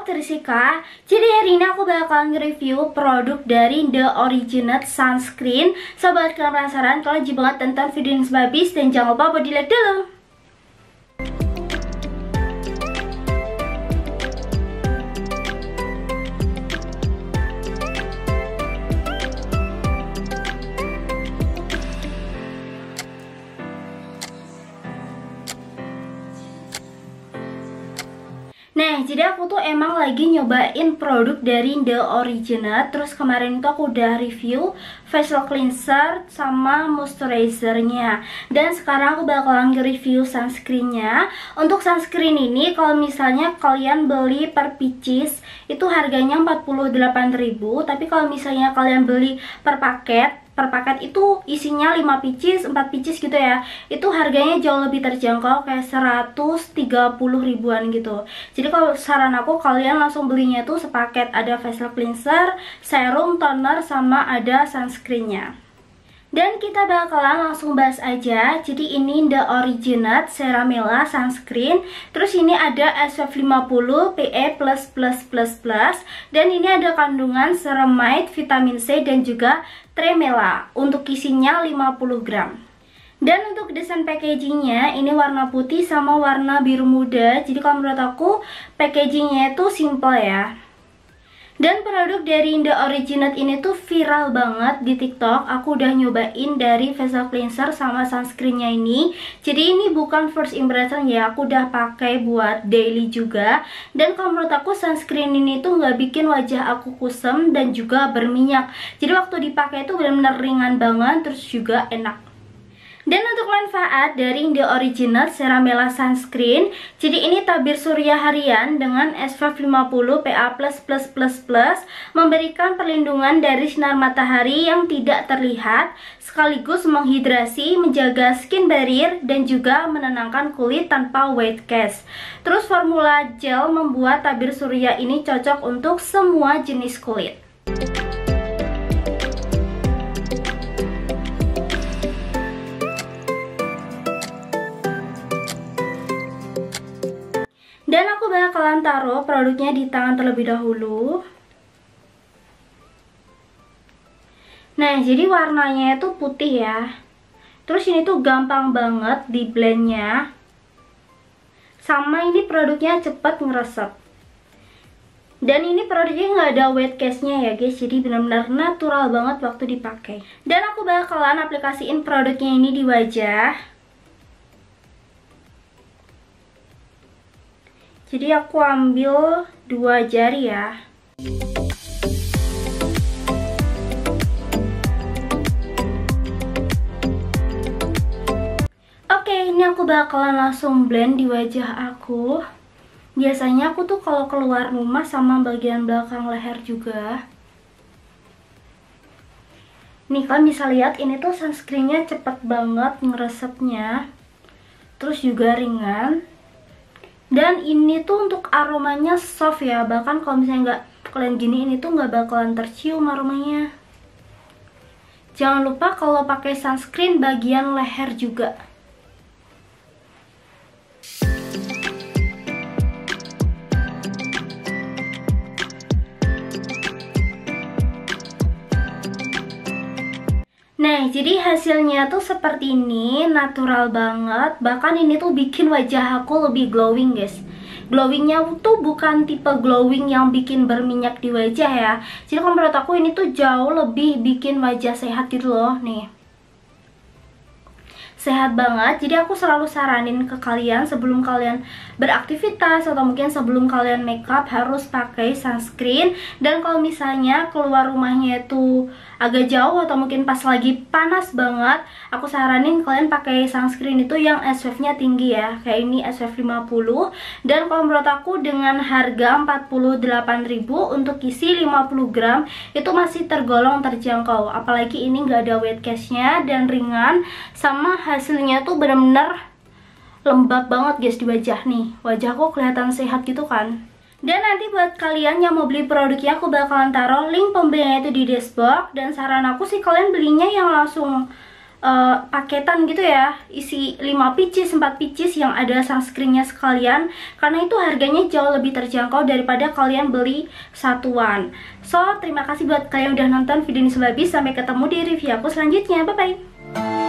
Salam Trisika. Jadi hari ini aku bakalan nge-review produk dari The Originate Sunscreen. Sobat, kalian penasaran? Kalau wajib banget tonton video ini sampai habis dan jangan lupa buat di-like dulu. Nah, jadi aku tuh emang lagi nyobain produk dari The Originate. Terus kemarin tuh aku udah review facial cleanser sama moisturizernya. Dan sekarang aku bakalan nge-review sunscreennya. Untuk sunscreen ini kalau misalnya kalian beli per pieces itu harganya 48.000. Tapi kalau misalnya kalian beli per paket itu isinya 5 pieces, 4 pieces gitu ya. Itu harganya jauh lebih terjangkau, kayak 130 ribuan gitu. Jadi kalau saran aku, kalian langsung belinya tuh sepaket. Ada facial cleanser, serum, toner, sama ada sunscreennya. Dan kita bakalan langsung bahas aja. Jadi ini The Originate Ceramela Sunscreen. Terus ini ada SPF 50 PE++++. Dan ini ada kandungan ceramide, vitamin C, dan juga tremela. Untuk isinya 50 gram. Dan untuk desain packagingnya ini warna putih sama warna biru muda. Jadi kalau menurut aku packagingnya itu simple ya. Dan produk dari The Originate ini tuh viral banget di TikTok. Aku udah nyobain dari facial cleanser sama sunscreennya ini. Jadi ini bukan first impression ya, aku udah pakai buat daily juga. Dan kalau menurut aku sunscreen ini tuh nggak bikin wajah aku kusam dan juga berminyak. Jadi waktu dipakai itu benar-benar ringan banget, terus juga enak. Dan untuk manfaat dari The Originate Ceramela Sunscreen, jadi ini tabir surya harian dengan SPF 50 PA++++, memberikan perlindungan dari sinar matahari yang tidak terlihat, sekaligus menghidrasi, menjaga skin barrier, dan juga menenangkan kulit tanpa white cast. Terus formula gel membuat tabir surya ini cocok untuk semua jenis kulit. Dan aku bakalan taruh produknya di tangan terlebih dahulu. Nah, jadi warnanya itu putih ya. Terus ini tuh gampang banget di blendnya. Sama ini produknya cepet ngeresep. Dan ini produknya nggak ada wet cast-nya ya guys. Jadi benar-benar natural banget waktu dipakai. Dan aku bakalan aplikasiin produknya ini di wajah. Jadi aku ambil 2 jari ya. Oke, ini aku bakalan langsung blend di wajah aku. Biasanya aku tuh kalau keluar rumah sama bagian belakang leher juga. Nih kalian bisa lihat ini tuh sunscreennya cepet banget ngeresepnya. Terus juga ringan. Dan ini tuh untuk aromanya soft ya. Bahkan kalau misalnya nggak kalian gini, ini tuh nggak bakalan tercium aromanya. Jangan lupa kalau pakai sunscreen bagian leher juga. Nah, jadi hasilnya tuh seperti ini, natural banget. Bahkan ini tuh bikin wajah aku lebih glowing guys. Glowingnya tuh bukan tipe glowing yang bikin berminyak di wajah ya. Jadi kalau menurut aku ini tuh jauh lebih bikin wajah sehat gitu loh. Nih, sehat banget. Jadi aku selalu saranin ke kalian sebelum kalian beraktivitas atau mungkin sebelum kalian makeup harus pakai sunscreen. Dan kalau misalnya keluar rumahnya itu agak jauh atau mungkin pas lagi panas banget, aku saranin kalian pakai sunscreen itu yang SPF-nya tinggi ya. Kayak ini SPF 50. Dan kalau menurut aku dengan harga 48.000 untuk isi 50 gram itu masih tergolong terjangkau. Apalagi ini nggak ada wet cast-nya dan ringan, sama hasilnya tuh bener-bener lembab banget guys di wajah nih. Wajahku kelihatan sehat gitu kan. Dan nanti buat kalian yang mau beli produknya, aku bakalan taruh link pembeliannya itu di dashboard. Dan saran aku sih kalian belinya yang langsung paketan gitu ya, isi 5 pieces, 4 pieces yang ada sunscreennya sekalian, karena itu harganya jauh lebih terjangkau daripada kalian beli satuan. So, terima kasih buat kalian yang udah nonton video ini sampai habis. Sampai ketemu di review aku selanjutnya. Bye bye.